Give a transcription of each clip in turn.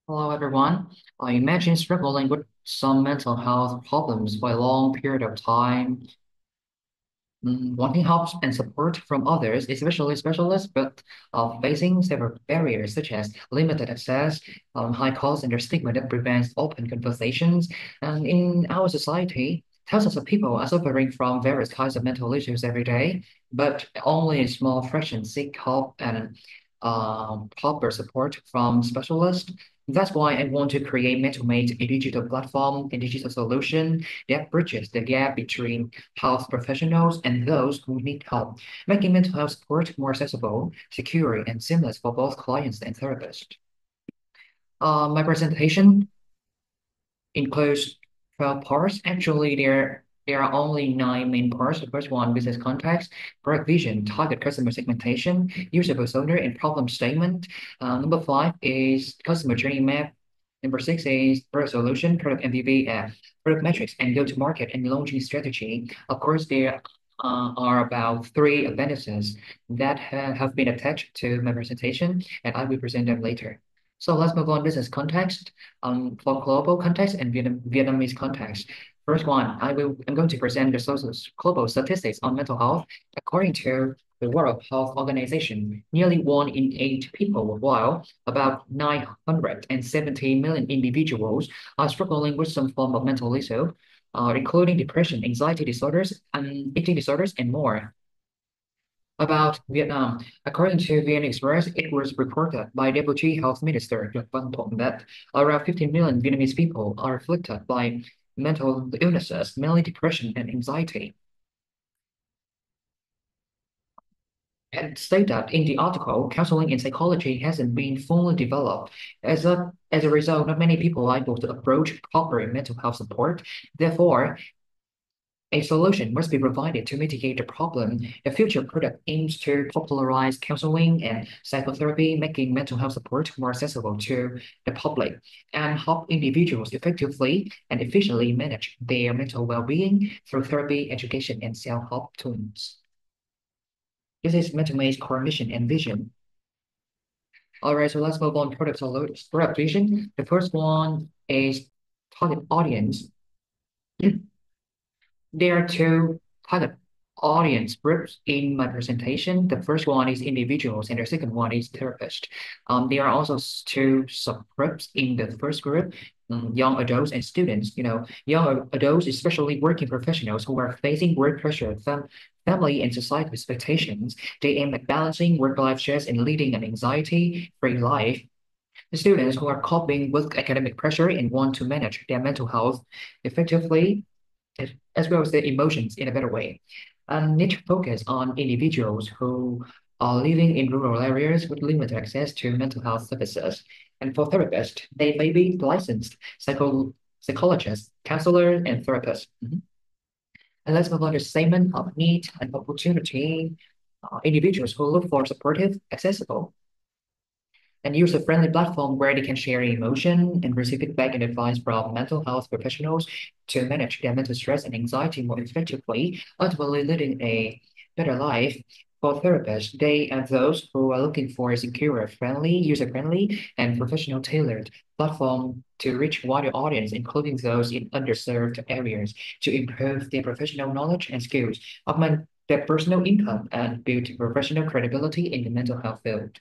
Hello, everyone. I imagine struggling with some mental health problems for a long period of time. Wanting help and support from others, especially specialists, but facing several barriers such as limited access, high costs, and the stigma that prevents open conversations. And in our society, thousands of people are suffering from various kinds of mental issues every day, but only a small fraction seek help and proper support from specialists. That's why I want to create MentalMate, a digital platform, a digital solution that bridges the gap between health professionals and those who need help, making mental health support more accessible, secure, and seamless for both clients and therapists. My presentation includes 12 parts. Actually, there are only nine main parts. The first one, business context, product vision, target customer segmentation, user persona, and problem statement. Number five is customer journey map. Number six is product solution, product MVP, product metrics, and go-to-market and launching strategy. Of course, there are about three appendices that have been attached to my presentation, and I will present them later. So let's move on business context. For global context and Vietnamese context. First one, I'm going to present the global statistics on mental health. According to the World Health Organization, nearly one in eight people worldwide, about 970 million individuals, are struggling with some form of mental issue, including depression, anxiety disorders, and eating disorders, and more. About Vietnam, according to VN Express, it was reported by Deputy Health Minister Nhật Văn Thuận that around 15 million Vietnamese people are afflicted by mental illnesses, mainly depression and anxiety. And state that in the article, counseling in psychology hasn't been fully developed. As a result, not many people are able to approach proper mental health support. Therefore, a solution must be provided to mitigate the problem. The future product aims to popularize counseling and psychotherapy, making mental health support more accessible to the public and help individuals effectively and efficiently manage their mental well-being through therapy, education, and self-help tools. This is MentalMate's core mission and vision. All right, so let's move on to product vision. The first one is target audience. There are two target audience groups in my presentation. The first one is individuals, and the second one is therapists. There are also two subgroups in the first group, young adults and students. Young adults, especially working professionals who are facing work pressure, family and society expectations. They aim at balancing work-life stress and leading an anxiety-free life. The students who are coping with academic pressure and want to manage their mental health effectively as well as their emotions in a better way. And need to focus on individuals who are living in rural areas with limited access to mental health services. And for therapists, they may be licensed psychologists, counselors, and therapists. And let's move on to statement of need and opportunity. Individuals who look for supportive, accessible, and use a friendly platform where they can share emotion and receive feedback and advice from mental health professionals to manage their mental stress and anxiety more effectively, ultimately leading a better life. For therapists, they are those who are looking for a secure, friendly, user-friendly, and professional tailored platform to reach wider audience, including those in underserved areas, to improve their professional knowledge and skills, augment their personal income, and build professional credibility in the mental health field.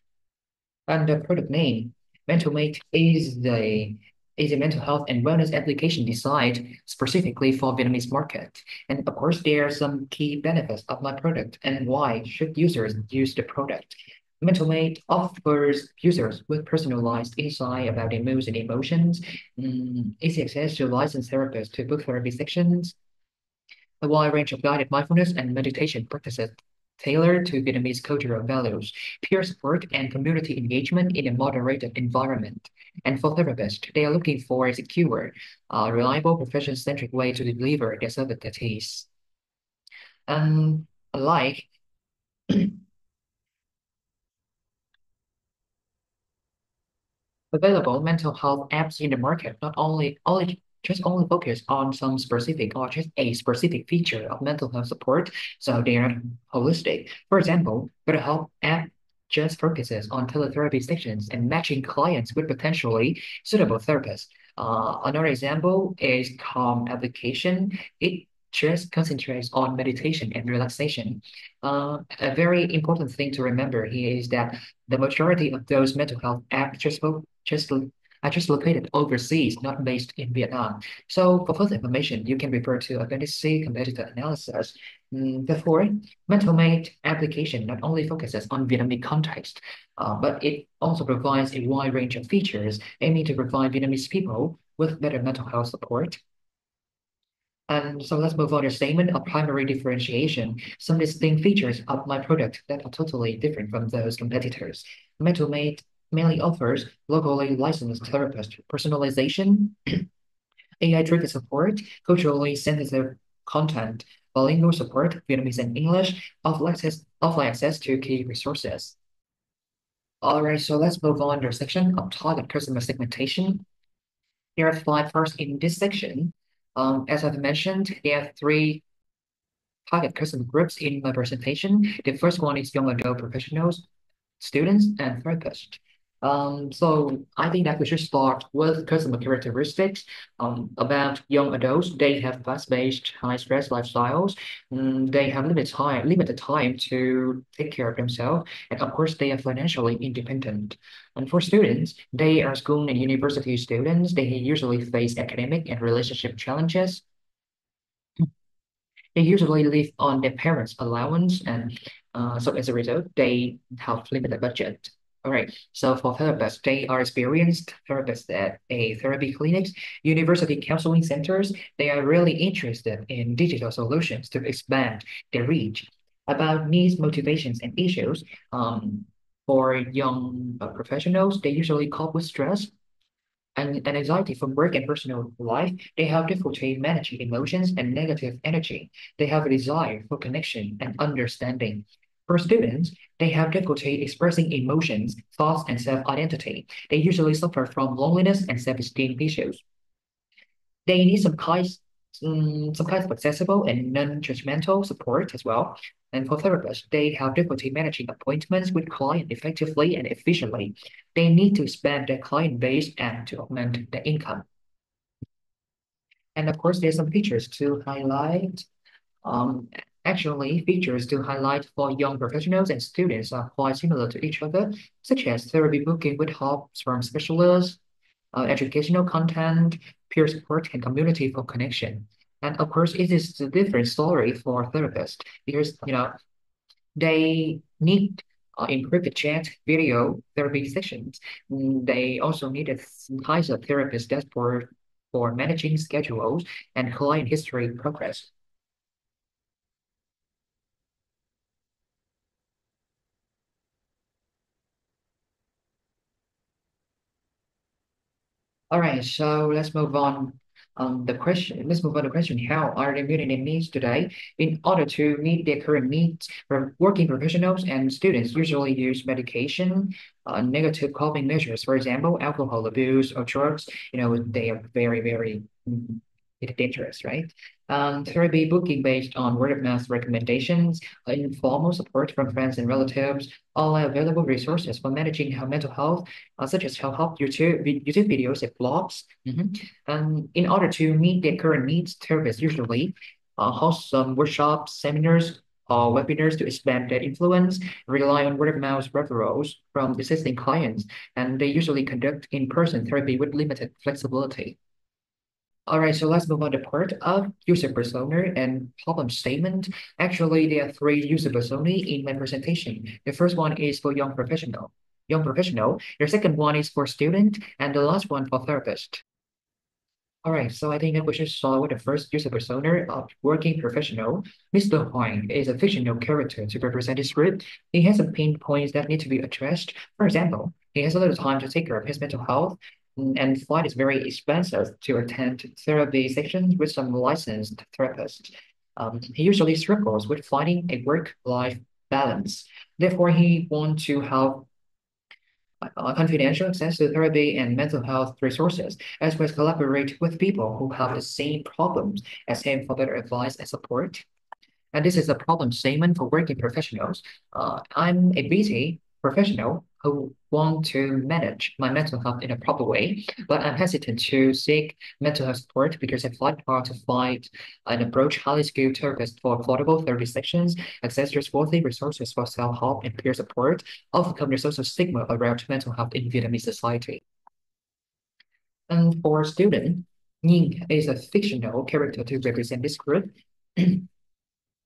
And the product name, MentalMate, is a mental health and wellness application designed specifically for Vietnamese market. And of course, there are some key benefits of my product and why should users use the product. MentalMate offers users with personalized insight about their moods and emotions, easy access to licensed therapists to book therapy sessions, a wide range of guided mindfulness and meditation practices tailored to Vietnamese cultural values, peer support, and community engagement in a moderated environment. And for therapists, they are looking for a secure, reliable, profession-centric way to deliver their services. And like available mental health apps in the market, not only just only focus on some specific or just a specific feature of mental health support, so they are holistic. For example, BetterHelp app just focuses on teletherapy sessions and matching clients with potentially suitable therapists. Another example is Calm application. It just concentrates on meditation and relaxation. A very important thing to remember here is that the majority of those mental health apps are just located overseas, not based in Vietnam. So for further information, you can refer to Appendix C competitor analysis. Therefore, mental mate application not only focuses on Vietnamese context, but it also provides a wide range of features aiming to provide Vietnamese people with better mental health support. And so let's move on to statement of primary differentiation. Some distinct features of my product that are totally different from those competitors. MentalMate mainly offers locally licensed therapist personalization, AI-driven support, culturally sensitive content, bilingual support, Vietnamese and English, offline access to key resources. All right, so let's move on to a section of target customer segmentation. There are five parts in this section. As I've mentioned, there are three target customer groups in my presentation. The first one is young adult professionals, students, and therapists. So I think that we should start with customer characteristics. About young adults, they have fast-paced, high-stress lifestyles. They have limited time to take care of themselves, and of course, they are financially independent. And for students, they are school and university students. They usually face academic and relationship challenges. They usually live on their parents' allowance, and so as a result, they have limited budget. All right. So for therapists, they are experienced therapists at a therapy clinics, university counseling centers. They are really interested in digital solutions to expand their reach. About needs, motivations, and issues, for young professionals, they usually cope with stress and anxiety from work and personal life. They have difficulty managing emotions and negative energy. They have a desire for connection and understanding. For students, they have difficulty expressing emotions, thoughts, and self-identity. They usually suffer from loneliness and self-esteem issues. They need some kinds of accessible and non-judgmental support as well. And for therapists, they have difficulty managing appointments with clients effectively and efficiently. They need to expand their client base and to augment their income. And of course, there's some features to highlight. Um, Actually, features to highlight for young professionals and students are quite similar to each other, such as therapy booking with help from specialists, educational content, peer support, and community for connection. And of course, it is a different story for therapists because, they need encrypted chat, video therapy sessions. They also needed some kinds of therapist dashboard for managing schedules and client history progress. All right, so let's move on. Let's move on to the question: how are they meeting their needs today? In order to meet their current needs, working professionals and students usually use medication, negative coping measures, for example, alcohol abuse or drugs. They are very, it's dangerous, right? Therapy booking based on word of mouth recommendations, informal support from friends and relatives, all available resources for managing mental health such as self-help YouTube videos and blogs. In order to meet their current needs, therapists usually host some workshops, seminars, or webinars to expand their influence, rely on word-of-mouth referrals from existing clients, and they usually conduct in-person therapy with limited flexibility. All right, so let's move on to part of user persona and problem statement. Actually, there are three user persona in my presentation. The first one is for young professional. Young professional. The second one is for student, and the last one for therapist. All right, so I think that we should start with the first user persona of working professional. Mr. Huang is a fictional character to represent his group. He has some pain points that need to be addressed. For example, he has a little time to take care of his mental health, and flight is very expensive to attend therapy sessions with some licensed therapists. He usually struggles with finding a work-life balance. Therefore, he wants to have confidential access to therapy and mental health resources, as well as collaborate with people who have the same problems as him for better advice and support. And this is a problem statement for working professionals. I'm a busy professional who want to manage my mental health in a proper way, but I'm hesitant to seek mental health support because I find it hard to find and approach highly skilled therapists for affordable therapy sessions, access trustworthy resources for self-help and peer support, overcome the social stigma around mental health in Vietnamese society. And for student, Nhiên is a fictional character to represent this group.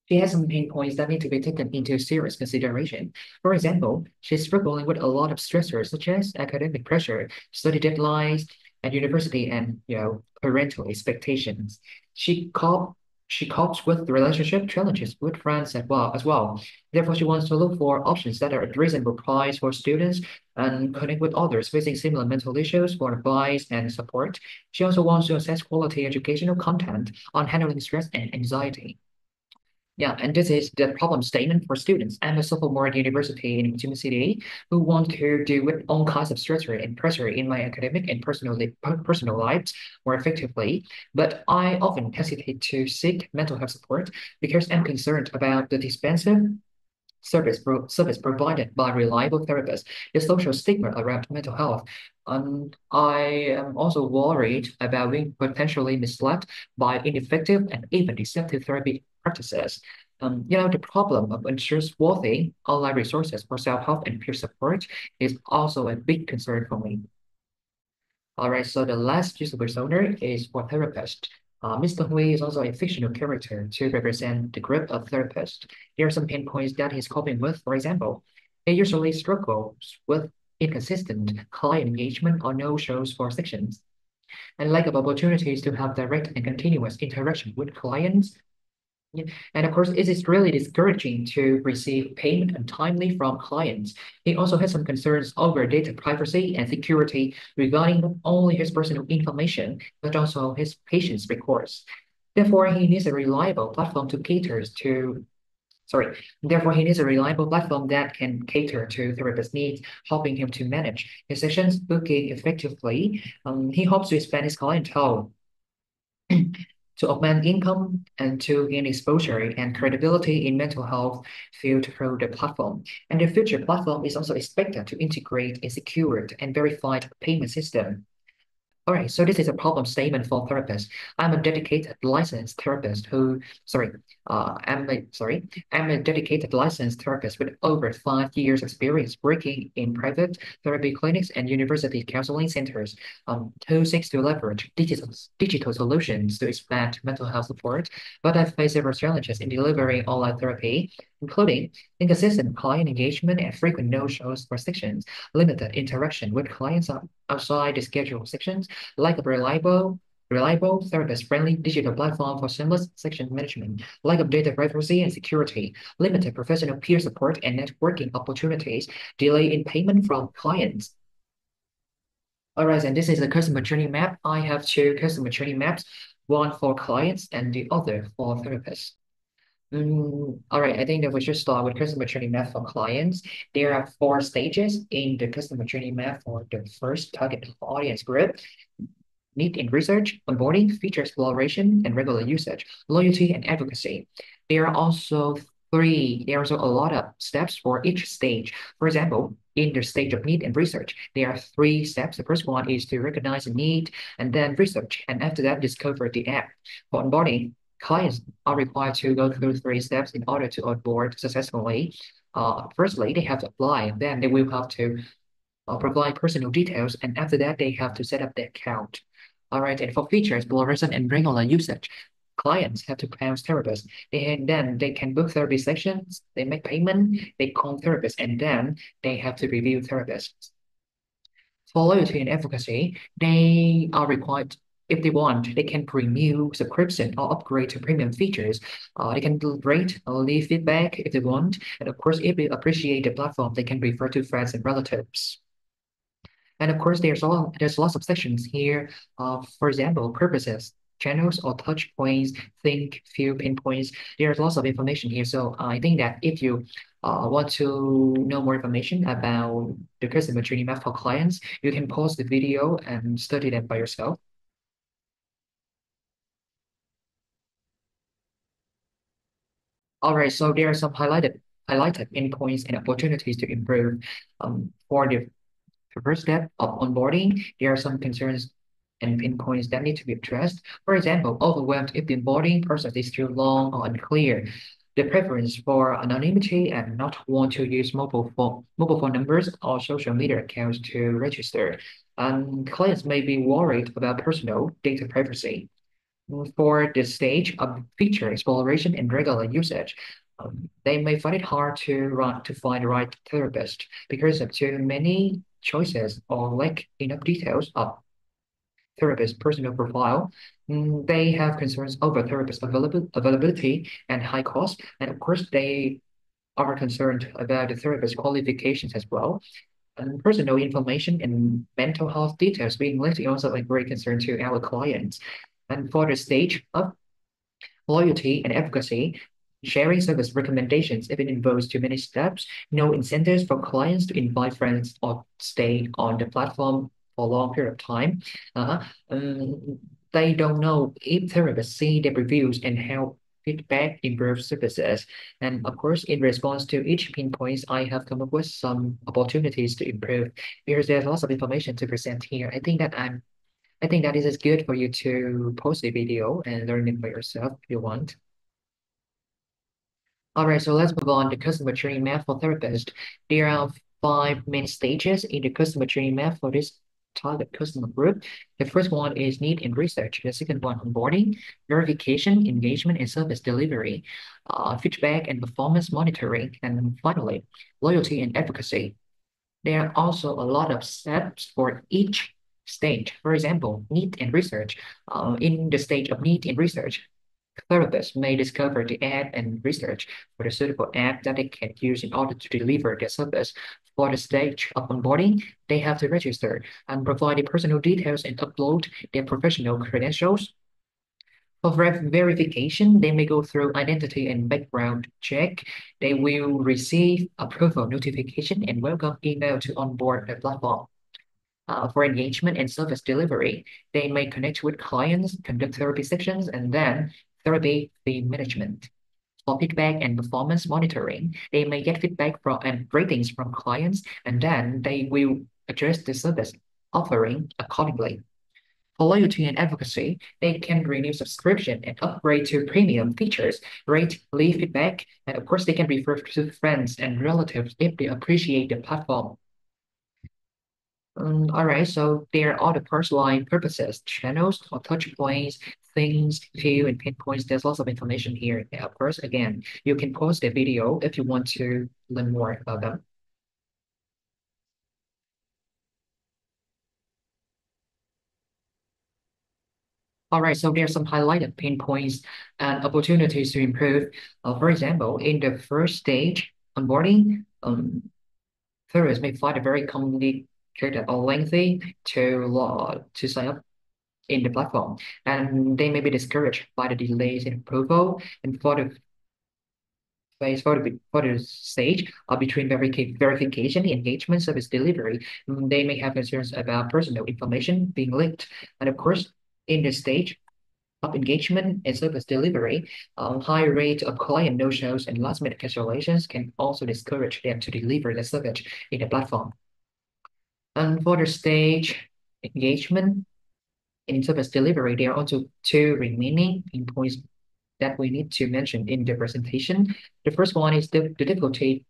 She has some pain points that need to be taken into serious consideration. For example, she's struggling with a lot of stressors such as academic pressure, study deadlines at university, and parental expectations. She copes she copes with the relationship challenges with friends as well. Therefore, she wants to look for options that are at reasonable price for students and connect with others facing similar mental issues for advice and support. She also wants to assess quality educational content on handling stress and anxiety. Yeah, and this is the problem statement for students and a sophomore at university in Ho City who want to deal with all kinds of stressor and pressure in my academic and personal lives more effectively. But I often hesitate to seek mental health support because I'm concerned about the expensive service provided by reliable therapists, the social stigma around mental health. And I am also worried about being potentially misled by ineffective and even deceptive therapy practices. The problem of untrustworthy online resources for self-help and peer support is also a big concern for me. All right, so the last user persona is for therapist. Mr. Hui is also a fictional character to represent the group of therapists. There are some pain points that he's coping with. For example, he usually struggles with inconsistent client engagement or no-shows for sections, and lack of opportunities to have direct and continuous interaction with clients. Yeah. And of course, it is really discouraging to receive payment untimely from clients. He also has some concerns over data privacy and security regarding not only his personal information, but also his patient's records. Therefore, he needs a reliable platform to cater to, sorry, therefore he needs a reliable platform that can cater to therapist needs, helping him to manage his sessions booking effectively. He hopes to expand his clientele to augment income and to gain exposure and credibility in mental health field through the platform. And the future platform is also expected to integrate a secured and verified payment system. All right, so this is a problem statement for therapists. I'm a dedicated licensed therapist who, I'm a dedicated licensed therapist with over 5 years experience working in private therapy clinics and university counseling centers, who seeks to leverage digital solutions to expand mental health support. But I've faced several challenges in delivering online therapy, including inconsistent client engagement and frequent no-shows for sections, limited interaction with clients outside the scheduled sections, like a reliable therapist-friendly digital platform for seamless section management, like of data privacy and security, limited professional peer support and networking opportunities, delay in payment from clients. All right, and this is a customer journey map. I have two customer journey maps, one for clients and the other for therapists. All right, I think that we should start with customer journey map for clients. There are four stages in the customer journey map for the first target audience group: need in research, onboarding, feature exploration, and regular usage, loyalty, and advocacy. There are also a lot of steps for each stage. For example, in the stage of need and research, there are three steps. The first one is to recognize a need and then research, and after that, discover the app. For onboarding, clients are required to go through three steps in order to onboard successfully. Firstly, they have to apply, then they will have to provide personal details, and after that, they have to set up their account. All right, and for feature exploration and regular usage, clients have to pay therapists. Then they can book therapy sessions, they make payment, they call therapists, and then they have to review therapists. For loyalty and advocacy, they are required, if they want, they can renew subscription or upgrade to premium features. They can rate or leave feedback if they want. And of course, if they appreciate the platform, they can refer to friends and relatives. And of course, there's lots of sections here. For example, purposes, channels or touch points, think, feel, pinpoints. There's lots of information here. So I think that if you want to know more information about the customer journey map for clients, you can pause the video and study them by yourself. All right, so there are some highlighted highlighted in points and opportunities to improve. For the first step of onboarding, there are some concerns and pinpoints that need to be addressed. For example, overwhelmed if the onboarding process is too long or unclear. The preference for anonymity and not want to use mobile phone numbers or social media accounts to register. And clients may be worried about personal data privacy. For this stage of feature exploration and regular usage, they may find it hard to find the right therapist because of too many choices or lack enough details of therapist personal profile. They have concerns over therapist availability and high cost, and of course they are concerned about the therapist qualifications as well. And personal information and mental health details being leaked is also a great concern to our clients. And for the stage of loyalty and advocacy, sharing service recommendations if it involves too many steps, no incentives for clients to invite friends or stay on the platform for a long period of time. Uh, um, they don't know if therapists see their reviews and how feedback improves services. And of course, in response to each pinpoint, I have come up with some opportunities to improve because there's lots of information to present here. I think that is good for you to post a video and learn it by yourself if you want. All right, so let's move on to customer journey map for therapist. There are five main stages in the customer journey map for this target customer group. The first one is need and research. The second one, onboarding, verification, engagement, and service delivery, feedback and performance monitoring, and finally, loyalty and advocacy. There are also a lot of steps for each stage. For example, need and research. In the stage of need and research, therapists may discover the app and research for the suitable app that they can use in order to deliver their service. For the stage of onboarding, they have to register and provide the personal details and upload their professional credentials. For verification, they may go through identity and background check. They will receive approval notification and welcome email to onboard the platform. For engagement and service delivery, they may connect with clients, conduct therapy sessions, and then therapy fee management. For feedback and performance monitoring, they may get feedback from and ratings from clients, and then they will adjust the service offering accordingly. For loyalty and advocacy, they can renew subscription and upgrade to premium features, rate, leave feedback, and of course, they can refer to friends and relatives if they appreciate the platform. All right, so there are the personalized purposes, channels or touch points, things, view, and pinpoints. There's lots of information here. Yeah, of course, again, you can pause the video if you want to learn more about them. All right, so there are some highlighted pain points and opportunities to improve. For example, in the first stage, onboarding, therapists may find it very complicated or lengthy to sign up in the platform, and they may be discouraged by the delays in approval. And for the for the stage between verification, engagement, service delivery, they may have concerns about personal information being leaked. And of course, in this stage of engagement and service delivery, high rate of client no-shows and last-minute cancellations can also discourage them to deliver the service in the platform. And for the stage engagement in service delivery, there are also two remaining points that we need to mention in the presentation. The first one is the difficulty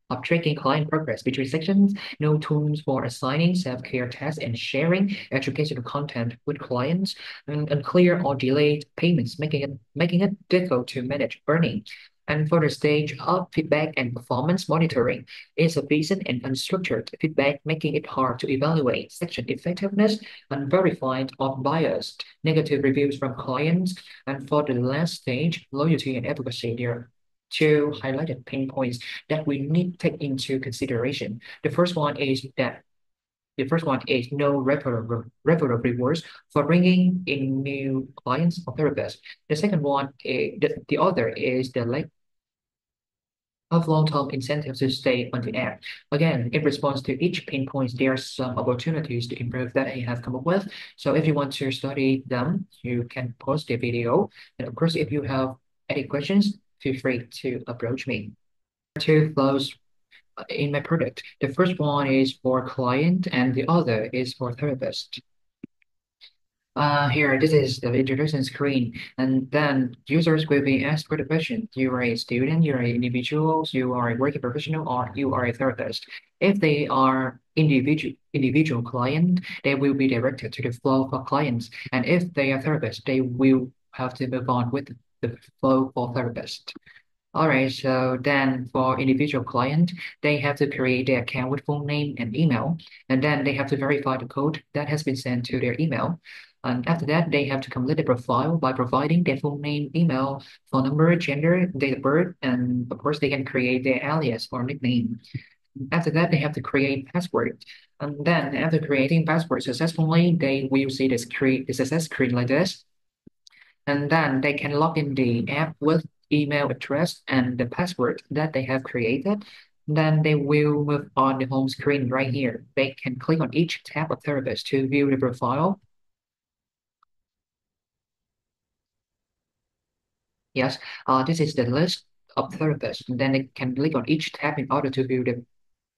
of tracking client progress between sections, no tools for assigning self-care tasks and sharing educational content with clients, and unclear or delayed payments, making it difficult to manage earning. And for the stage of feedback and performance monitoring, insufficient and unstructured feedback, making it hard to evaluate section effectiveness, unverified or biased, negative reviews from clients. And for the last stage, loyalty and advocacy, there are two highlighted pain points that we need to take into consideration. The first one is no referral rewards for bringing in new clients or therapists. The second one, the other is the lack of long-term incentives to stay on the app. Again, in response to each pain points, there are some opportunities to improve that I have come up with. So if you want to study them, you can pause the video. And of course, if you have any questions, feel free to approach me. two flows in my product. The first one is for client and the other is for therapist. Here, this is the introduction screen, and then users will be asked for the question. You are a student, you are an individual, you are a working professional, or you are a therapist. If they are individual client, they will be directed to the flow for clients, and if they are therapists, they will have to move on with the flow for therapist. All right, so then for individual client, they have to create their account with full name and email, and then they have to verify the code that has been sent to their email. And after that, they have to complete the profile by providing their full name, email, phone number, gender, date of birth, and of course, they can create their alias or nickname. After that, they have to create password. And then after creating password successfully, they will see the success screen like this. And then they can log in the app with email address and the password that they have created. Then they will move on the home screen right here. They can click on each tab of therapist to view the profile. Yes, this is the list of therapists. Then they can click on each tab in order to view the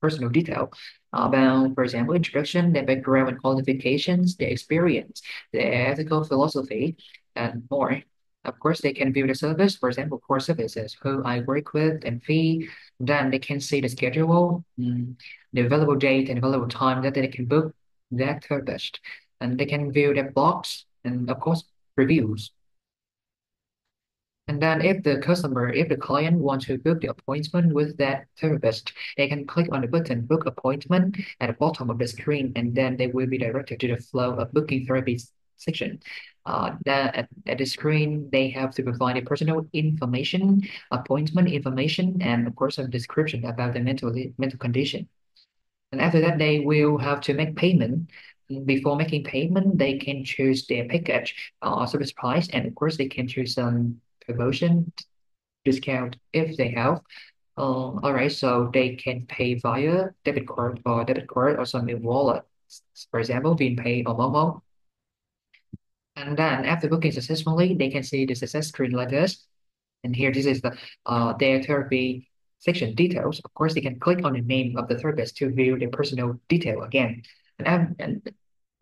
personal detail about, for example, introduction, their background and qualifications, their experience, their ethical philosophy, and more. Of course, they can view the service, for example, core services, who I work with and fee. Then they can see the schedule, the available date and available time that they can book that therapist. And they can view their blogs and, of course, reviews. And then if the client wants to book the appointment with that therapist, they can click on the button book appointment at the bottom of the screen, and then they will be directed to the flow of booking therapy section. At the screen, they have to provide a personal information, appointment information, and of course, a description about the mental condition. And after that, they will have to make payment. Before making payment, they can choose their package, service price, and of course, they can choose some promotion discount if they have. All right, so they can pay via debit card or some wallet, for example, VIEN Pay or Momo. And then after booking successfully, they can see the success screen like this. And here, this is their therapy section details. Of course, they can click on the name of the therapist to view their personal detail again. And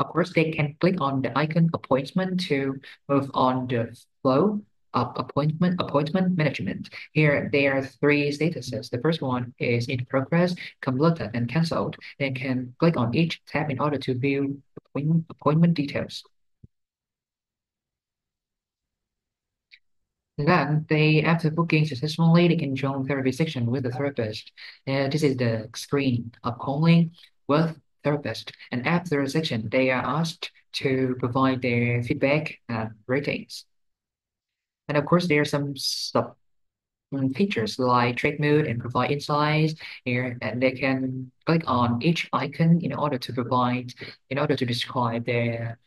of course, they can click on the icon appointment to move on the flow of appointment management. Here, there are three statuses. The first one is in progress, completed, and cancelled. They can click on each tab in order to view appointment details. Then they, after booking successfully, they can join therapy section with the therapist. This is the screen of calling with therapist. And after the section, they are asked to provide their feedback and ratings. And of course, there are some sub features like track mood and provide insights here, and they can click on each icon in order to describe their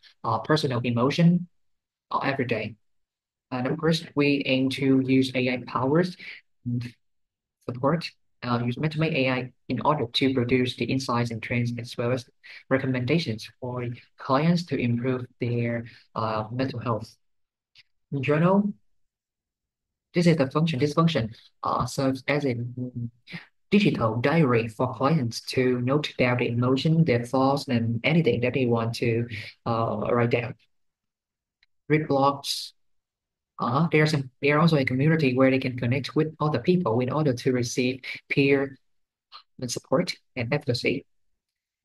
personal emotion every day. And of course, we aim to use AI powers support, use automate AI in order to produce the insights and trends as well as recommendations for clients to improve their mental health. In general, this is the function. This function serves as a digital diary for clients to note down the emotion, their thoughts, and anything that they want to write down. Read blogs. There are also a community where they can connect with other people in order to receive peer support and advocacy.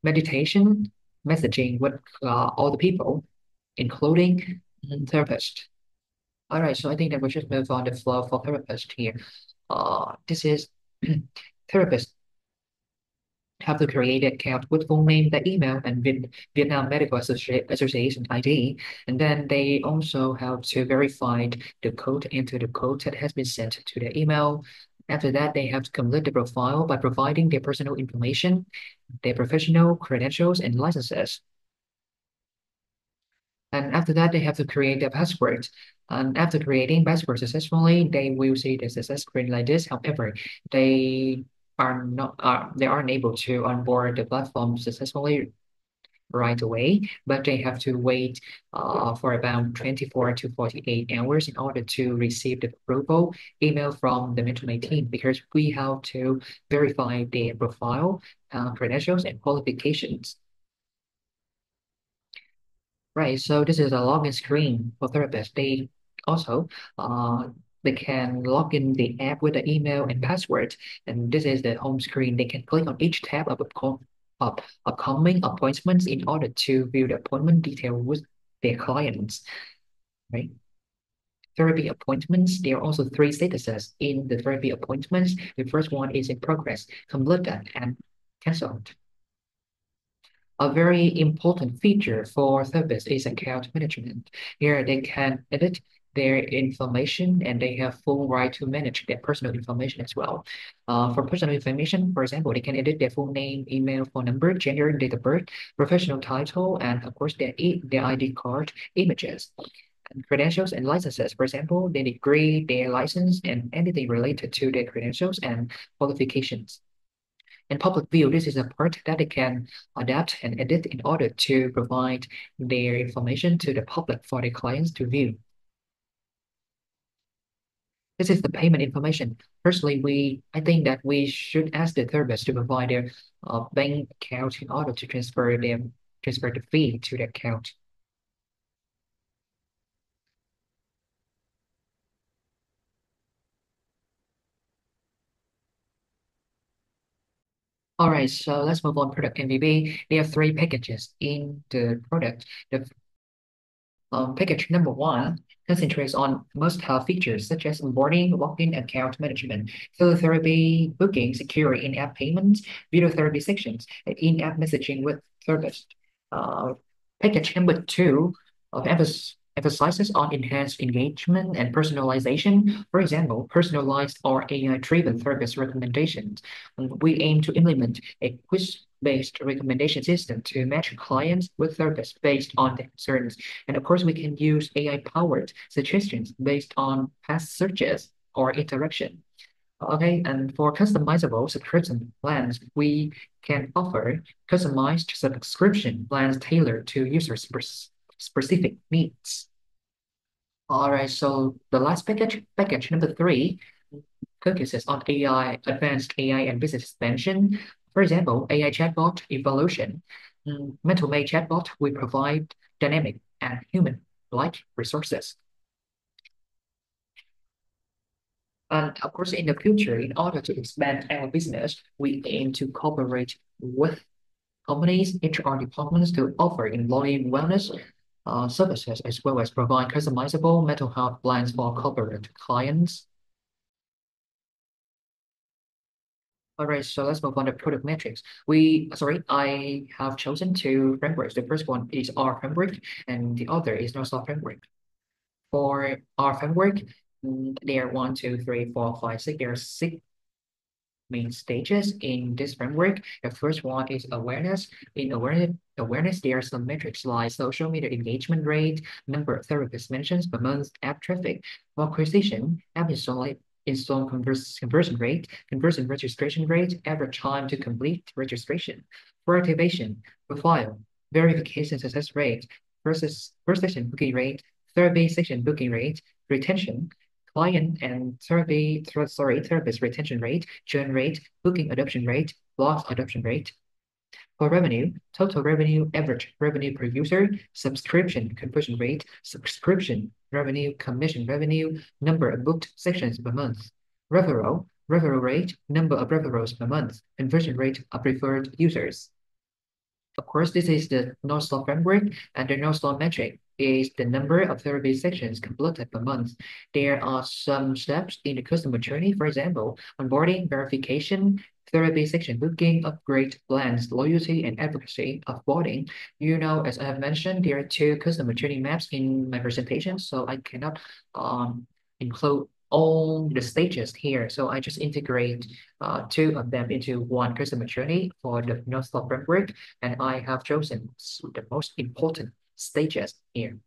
Meditation, messaging with all the people, including therapists. All right, so I think that we should move on the flow for therapist here. This is therapist have to create an account with full name, the email, and Vietnam Medical Association ID. And then they also have to verify the code into the code that has been sent to the email. After that, they have to complete the profile by providing their personal information, their professional credentials, and licenses. And after that, they have to create their password. And after creating password successfully, they will see the success screen like this. However, they are not they aren't able to onboard the platform successfully. right away, but they have to wait for about 24 to 48 hours in order to receive the approval email from the management team because we have to verify their profile, credentials, and qualifications. Right, so this is a login screen for therapists. Also uh, they can log in the app with the email and password, and this is the home screen. They can click on each tab of upcoming appointments in order to view the appointment detail with their clients. Right, therapy appointments. There are also three statuses in the therapy appointments. The first one is in progress, completed, and cancelled. A very important feature for therapists is account management. Here they can edit their information and they have full right to manage their personal information as well. For personal information, for example, they can edit their full name, email, phone number, gender, date of birth, professional title, and of course their ID card images. And credentials and licenses, for example, their degree, their license, and anything related to their credentials and qualifications. In public view, this is a part that they can adapt and edit in order to provide their information to the public for their clients to view. This is the payment information. Firstly, I think that we should ask the therapist to provide their bank account in order to transfer the fee to the account. All right, so let's move on product MVP. There are three packages in the product. The package number one concentrates on must-have features such as onboarding, login, account management, teletherapy, booking, secure in-app payments, video therapy sections, and in-app messaging with therapists. Uh, Package number two emphasizes on enhanced engagement and personalization. For example, personalized or AI-driven therapist recommendations. We aim to implement a quiz-based recommendation system to match clients with therapists based on their concerns. And of course, we can use AI-powered suggestions based on past searches or interaction. Okay, and for customizable subscription plans, we can offer customized subscription plans tailored to users' specific needs. All right, so the last package number three, focuses on AI, advanced AI and business expansion. For example, AI chatbot evolution. Mental-made chatbot will provide dynamic and human-like resources. And of course, in the future, in order to expand our business, we aim to cooperate with companies, HR departments to offer employee wellness services as well as provide customizable mental health plans for corporate clients. All right, so let's move on to product metrics. I have chosen two frameworks. The first one is R framework, and the other is North framework. For R framework, there are one, two, three, four, five, six. There are six main stages in this framework. The first one is awareness. In awareness, there are some metrics like social media engagement rate, number of therapist mentions per month, app traffic, for acquisition, app conversion rate, conversion registration rate, average time to complete registration. For activation, profile, verification success rate, first session booking rate, therapy session booking rate, retention, client and therapist retention rate, churn rate, booking adoption rate, loss adoption rate. For revenue, total revenue, average revenue per user, subscription conversion rate, subscription revenue, commission revenue, number of booked sessions per month. Referral rate, number of referrals per month, conversion rate of preferred users. Of course, this is the North Star framework, and the North Star metric is the number of therapy sessions completed per month. There are some steps in the customer journey, for example, onboarding, verification, therapy section booking, upgrade plans, loyalty, and advocacy of boarding. As I have mentioned, there are two customer journey maps in my presentation, so I cannot include all the stages here. So I just integrate two of them into one customer journey for the North Star framework, and I have chosen the most important stages here.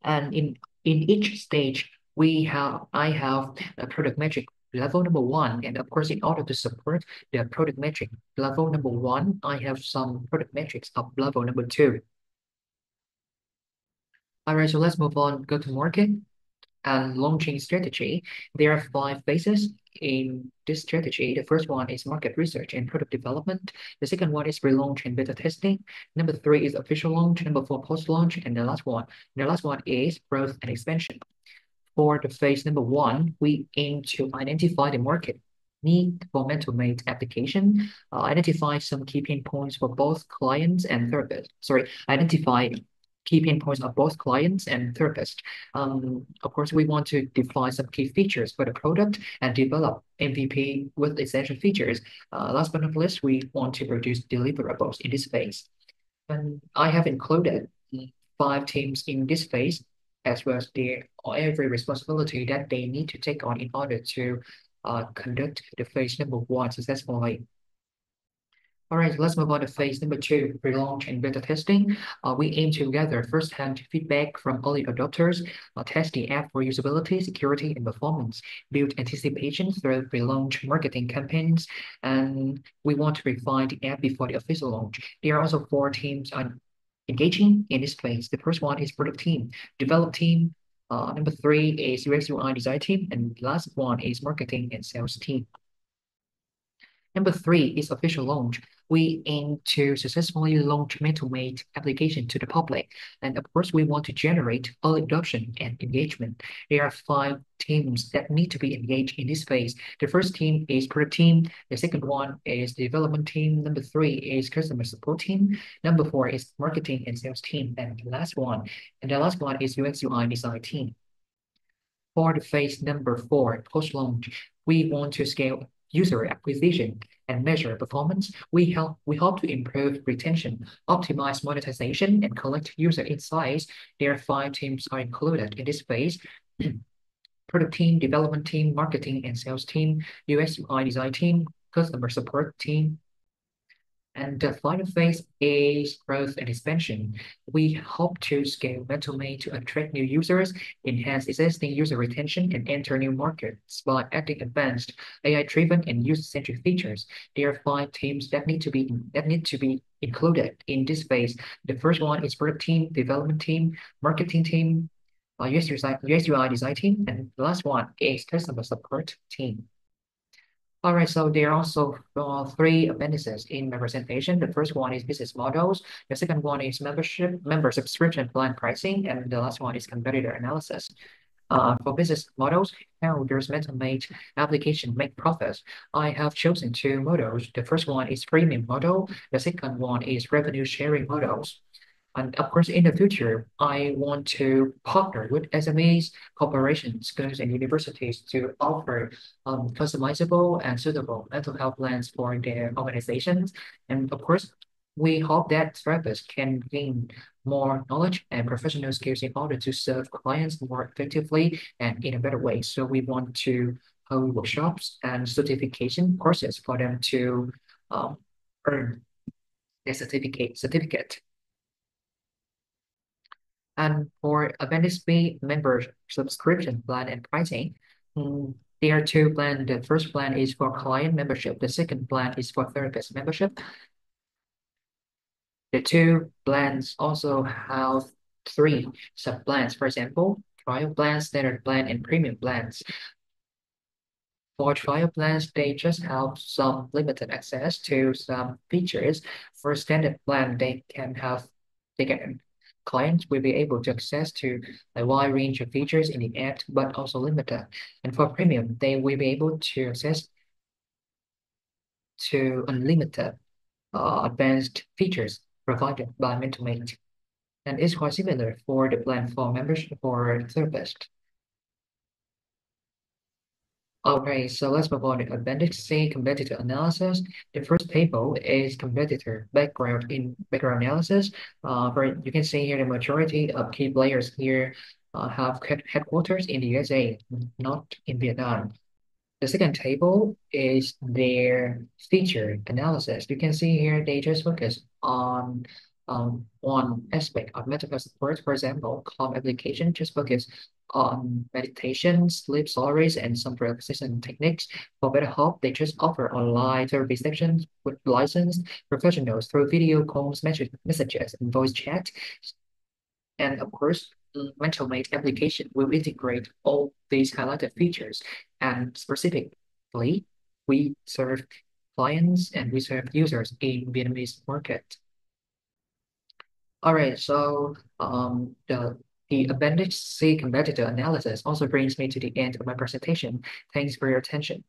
And in each stage, I have a product metric level number one. And of course, in order to support the product metric level number one, I have some product metrics of level number two. All right, so let's move on. Go to market and launching strategy. There are five phases in this strategy. The first one is market research and product development. The second one is pre-launch and beta testing. Number three is official launch. Number four, post-launch. And the last one is growth and expansion. For the phase number one, we aim to identify the market need for mental mate application, identify some key pain points for both clients and therapists. Sorry, identify key pain points of both clients and therapists. Of course, we want to define some key features for the product and develop MVP with essential features. Last but not least, we want to produce deliverables in this phase. And I have included five teams in this phase, as well as their every responsibility that they need to take on in order to conduct the phase number one successfully. All right, let's move on to phase number two, pre-launch and beta testing. We aim to gather first-hand feedback from early adopters, test the app for usability, security, and performance, build anticipation through pre-launch marketing campaigns, and we want to refine the app before the official launch. There are also four teams on engaging in this phase. The first one is product team, develop team. Number three is UX UI design team, and the last one is marketing and sales team. Number three is official launch. We aim to successfully launch mental-mate application to the public. And of course, we want to generate early adoption and engagement. There are five teams that need to be engaged in this phase. The first team is product team. The second one is development team. Number three is customer support team. Number four is marketing and sales team. And the last one is UX UI design team. For the phase number four, post-launch, we want to scale user acquisition and measure performance. We hope to improve retention, optimize monetization, and collect user insights. There are five teams are included in this phase. Product team, development team, marketing and sales team, UX UI design team, customer support team, and the final phase is growth and expansion. We hope to scale MentalMate to attract new users, enhance existing user retention, and enter new markets by adding advanced AI-driven and user-centric features. There are five teams that need to be included in this phase. The first one is product team, development team, marketing team, UX UI design team, and the last one is customer support team. All right, so there are also three appendices in my presentation. The first one is business models. The second one is member subscription plan pricing, and the last one is competitor analysis. For business models, how does MentalMate application make profits? I have chosen two models. The first one is premium model. The second one is revenue sharing models. And of course, in the future, I want to partner with SMEs, corporations, schools, and universities to offer customizable and suitable mental health plans for their organizations. And of course, we hope that therapists can gain more knowledge and professional skills in order to serve clients more effectively and in a better way. So we want to hold workshops and certification courses for them to um, earn their certificate. And for Appendix B member subscription plan and pricing, there are two plans. The first plan is for client membership. The second plan is for therapist membership. The two plans also have three sub-plans. For example, trial plan, standard plan, and premium plans. For trial plans, they just have some limited access to some features. For standard plan, they can clients will be able to access to a wide range of features in the app, but also limited. And for premium, they will be able to access to unlimited advanced features provided by MentorMate. And it's quite similar for the plan for members for therapists. Okay, so let's move on to Appendix C, competitor analysis. The first table is competitor background analysis. Where you can see here the majority of key players here have headquarters in the USA, not in Vietnam. The second table is their feature analysis. You can see here they just focus on one aspect of medical support. For example, Calm application just focus meditation, sleep stories, and some relaxation techniques. For better health, they just offer online therapy sessions with licensed professionals through video calls, messages, and voice chat. And of course, mental mate application will integrate all these highlighted features. And specifically, we serve clients and we serve users in Vietnamese market. All right, so the Appendix C competitor analysis also brings me to the end of my presentation. Thanks for your attention.